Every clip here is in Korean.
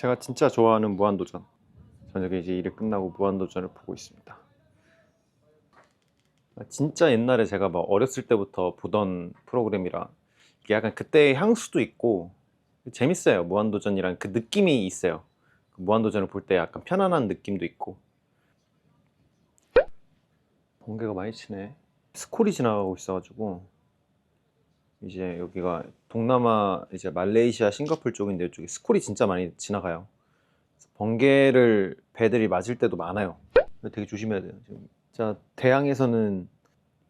제가 진짜 좋아하는 무한도전. 저녁에 이제 일이 끝나고 무한도전을 보고 있습니다. 진짜 옛날에 제가 막 어렸을 때부터 보던 프로그램이라 이게 약간 그때의 향수도 있고 재밌어요. 무한도전이란 그 느낌이 있어요. 무한도전을 볼 때 약간 편안한 느낌도 있고. 번개가 많이 치네. 스콜이 지나가고 있어가지고 이제 여기가 동남아 이제 말레이시아 싱가포르 쪽인데 이쪽에 스콜이 진짜 많이 지나가요. 번개를 배들이 맞을 때도 많아요. 되게 조심해야 돼요. 지금 자, 대양에서는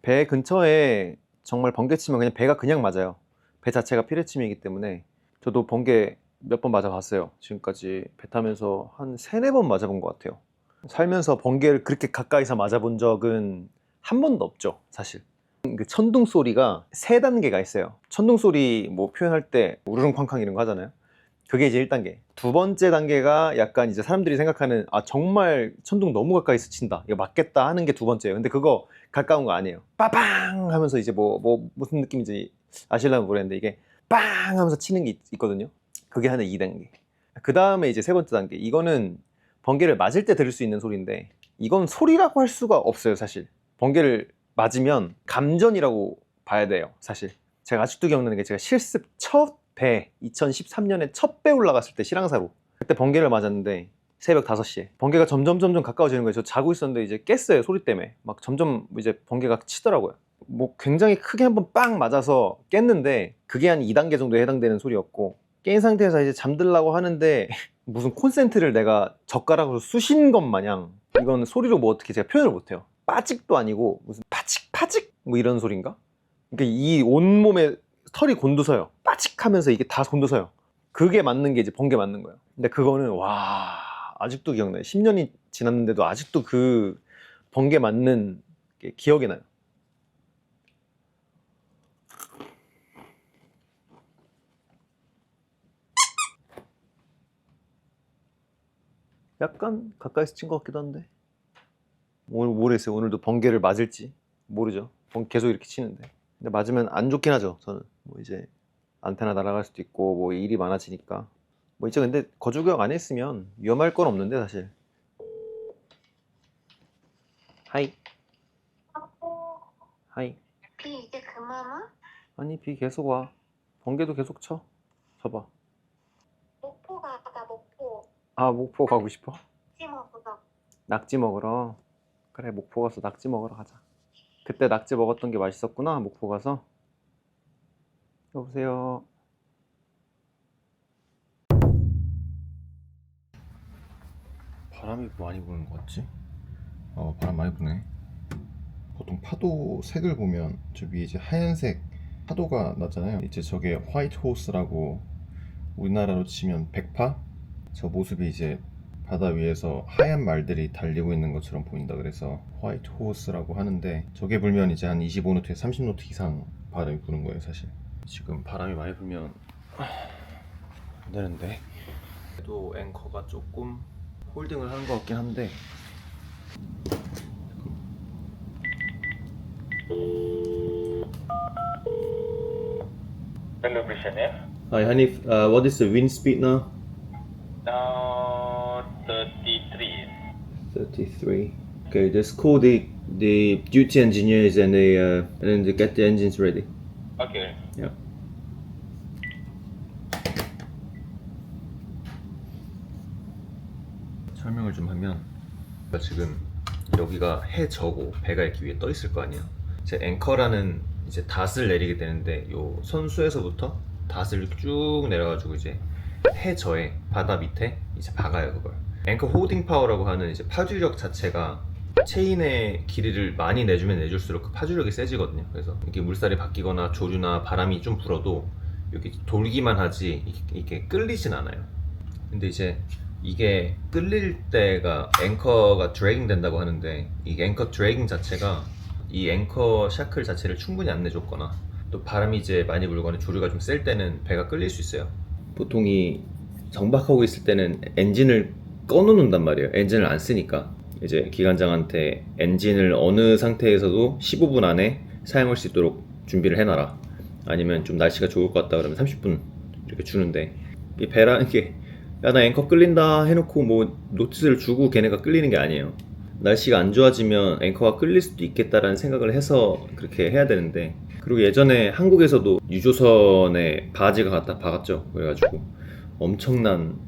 배 근처에 정말 번개 치면 그냥 배가 그냥 맞아요. 배 자체가 피레침이기 때문에. 저도 번개 몇 번 맞아봤어요. 지금까지 배 타면서 한 3-4번 맞아본 것 같아요. 살면서 번개를 그렇게 가까이서 맞아본 적은 한 번도 없죠, 사실. 그 천둥 소리가 3단계가 있어요. 천둥 소리 뭐 표현할 때 우르릉 쾅쾅 이런 거 하잖아요. 그게 이제 1단계. 두 번째 단계가 약간 이제 사람들이 생각하는 정말 천둥 너무 가까이서 친다, 이거 맞겠다 하는 게 두 번째예요. 근데 그거 가까운 거 아니에요. 빠빵 하면서 이제 무슨 느낌인지 아실려면 모르겠는데 이게 빵 하면서 치는 게 있거든요. 그게 하는 2단계. 그 다음에 이제 세 번째 단계. 이거는 번개를 맞을 때 들을 수 있는 소리인데 이건 소리라고 할 수가 없어요, 사실. 번개를 맞으면 감전이라고 봐야 돼요, 사실. 제가 아직도 기억나는 게 제가 실습 첫 배 2013년에 첫 배 올라갔을 때 실항사로 그때 번개를 맞았는데 새벽 5시에 번개가 점점 가까워지는 거예요. 저 자고 있었는데 이제 깼어요, 소리 때문에. 막 점점 이제 번개가 치더라고요. 뭐 굉장히 크게 한번 빵 맞아서 깼는데 그게 한 2단계 정도에 해당되는 소리였고, 깬 상태에서 이제 잠들라고 하는데 무슨 콘센트를 내가 젓가락으로 쑤신 것 마냥, 이건 소리로 뭐 어떻게 제가 표현을 못해요. 빠직도 아니고 무슨 파직 뭐 이런 소린가? 그러니까 이 온몸에 털이 곤두서요. 빠직하면서 이게 다 곤두서요. 그게 맞는 게 이제 번개 맞는 거예요. 근데 그거는 와, 아직도 기억나요. 10년이 지났는데도 아직도 그 번개 맞는 게 기억이 나요. 약간 가까이서 친 것 같기도 한데 오늘 모르겠어요. 오늘도 번개를 맞을지 모르죠. 계속 이렇게 치는데. 근데 맞으면 안 좋긴 하죠. 저는 뭐 이제 안테나 날아갈 수도 있고 뭐 일이 많아지니까. 뭐 이제 근데 거주구역 안에 있으면 위험할 건 없는데 사실. 하이. 하이. 비 이제 그만 와? 아니, 비 계속 와. 번개도 계속 쳐. 봐봐. 목포 가자, 목포. 목포 가고 싶어? 낙지 먹으러. 낙지 먹으러. 그래, 목포 가서 낙지 먹으러 가자. 그때 낙지 먹었던 게 맛있었구나, 목포 가서. 여보세요. 바람이 많이 부는 것 같지? 바람 많이 부네. 보통 파도 색을 보면 저 위에 이제 하얀색 파도가 나잖아요. 이제 저게 화이트 호스라고, 우리나라로 치면 백파? 저 모습이 이제 바다 위에서 하얀 말들이 달리고 있는 것처럼 보인다 그래서 화이트 호스라고 하는데, 저게 불면 이제 한 25노트에 30노트 이상 바람이 부는 거예요, 사실. 지금 바람이 많이 불면 안 되는데, 그래도 앵커가 조금 홀딩을 하는 것 같긴 한데. Hello, Britannia. Hi Hanif, what is the wind speed now? Now 33. 33. Okay, just call the duty engineers and then they get the engines ready. Okay. Yeah. 설명을 좀 하면, 지금 여기가 해저고 배가 이렇게 위에 떠 있을 거 아니에요. 제 앵커라는 이제 닷을 내리게 되는데, 요 선수에서부터 닷을 이렇게 쭉 내려가지고 이제 해저에 바다 밑에 이제 박아요, 그걸. 앵커 호딩 파워라고 하는 이제 파주력 자체가 체인의 길이를 많이 내주면 내줄수록 그 파주력이 세지거든요. 그래서 이게 물살이 바뀌거나 조류나 바람이 좀 불어도 여기 돌기만 하지 이게 끌리진 않아요. 근데 이제 이게 끌릴 때가 앵커가 드래깅 된다고 하는데, 이 앵커 드래깅 자체가 이 앵커 샤클 자체를 충분히 안 내줬거나 또 바람이 이제 많이 불거나 조류가 좀 셀 때는 배가 끌릴 수 있어요. 보통 이 정박하고 있을 때는 엔진을 꺼놓는단 말이에요. 엔진을 안 쓰니까. 이제 기관장한테 엔진을 어느 상태에서도 15분 안에 사용할 수 있도록 준비를 해놔라, 아니면 좀 날씨가 좋을 것 같다 그러면 30분 이렇게 주는데, 이 배라는 게 야 나 앵커 끌린다 해놓고 뭐 노티스를 주고 걔네가 끌리는 게 아니에요. 날씨가 안 좋아지면 앵커가 끌릴 수도 있겠다라는 생각을 해서 그렇게 해야 되는데, 그리고 예전에 한국에서도 유조선에 바지가 갖다 박았죠. 그래가지고 엄청난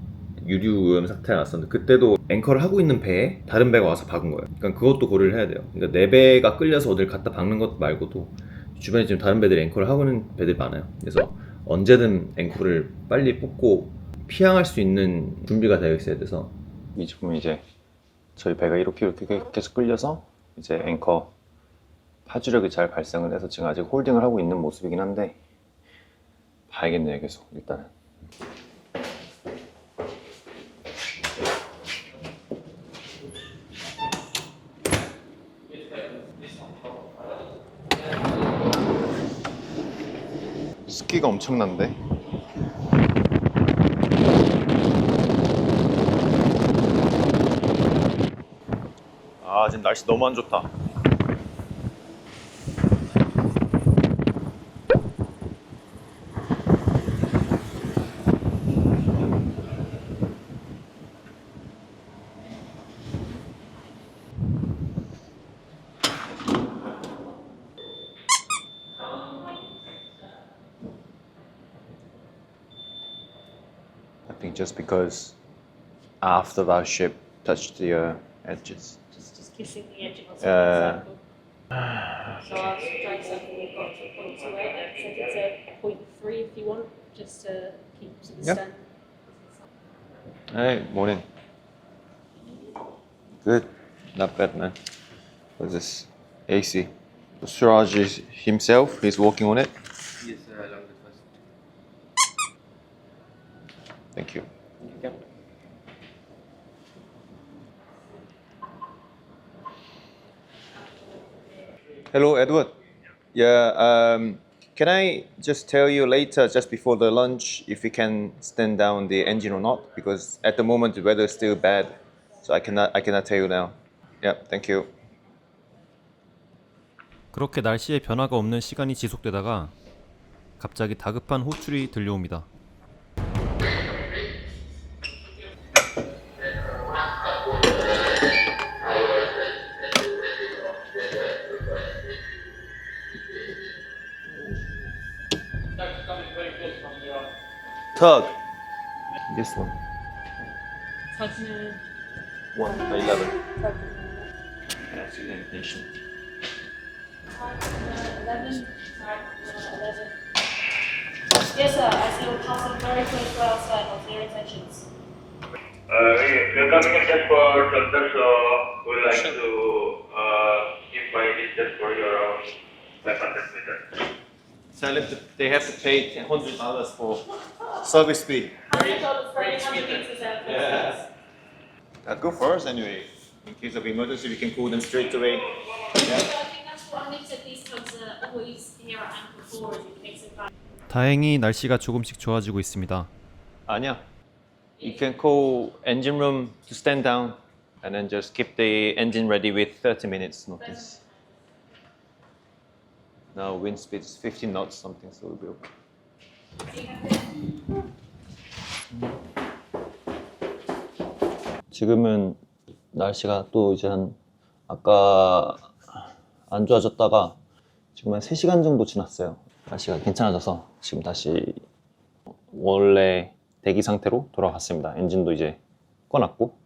유류오염 사태가 났었는데, 그때도 앵커를 하고 있는 배에 다른 배가 와서 박은 거예요. 그러니까 그것도 고려를 해야 돼요. 그러니까 내 배가 끌려서 어딜 갖다 박는 것 말고도 주변에 지금 다른 배들이 앵커를 하고 있는 배들이 많아요. 그래서 언제든 앵커를 빨리 뽑고 피항할 수 있는 준비가 되어 있어야 돼서, 이 지금 이제 저희 배가 이렇게 계속 끌려서 이제 앵커 파주력이 잘 발생을 해서 지금 아직 홀딩을 하고 있는 모습이긴 한데, 봐야겠네요. 계속 일단은. 습기가 엄청난데? 아, 지금 날씨 너무 안 좋다. I think just because after our ship touched the edges. Just kissing the edge of Yeah. the So I'll drag something we've got to a point 2.8. Set it to 0.3 if you want, just to keep to the Yep. stand. Hey, morning. Good. Not bad, man. What's this? AC. Suraj is himself, he's working on it. Yes, along the first. Thank you. Hello, Edward. Yeah, can I just tell you later, just before the lunch, if we can stand down the engine or not? Because at the moment the weather is still bad, so I cannot tell you now. Yeah, thank you. 그렇게 날씨에 변화가 없는 시간이 지속되다가 갑자기 다급한 호출이 들려옵니다. Tug. This one. Tugman, 111. Tugman, That's the indication. 11, 11. Yes, sir. I see we're passing very close to our side. What's your intentions? We're coming in just for thunder, so we'd like to keep by this just for your own 500 meters. Tell them they have to pay $100 for service fee. $100 for 800 meters out. Yeah. Go first anyway. In case of emergency, we can call them straight away. I think that's what I said. These tugs are always here at Anchor 4 is in case of bad. 다행히 날씨가 조금씩 좋아지고 있습니다. 아니야. You can call engine room to stand down and then just keep the engine ready with 30 minutes notice. Now wind speed is 15 knots something, so we'll be okay. 지금은 날씨가 또 이제 아까 안 좋아졌다가 지금 한 3시간 정도 지났어요. 날씨가 괜찮아져서 지금 다시 원래 대기 상태로 돌아갔습니다. 엔진도 이제 꺼놨고.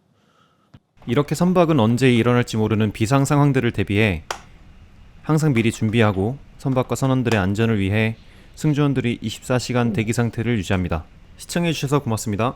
이렇게 선박은 언제 일어날지 모르는 비상 상황들을 대비해 항상 미리 준비하고 선박과 선원들의 안전을 위해 승조원들이 24시간 대기 상태를 유지합니다. 시청해주셔서 고맙습니다.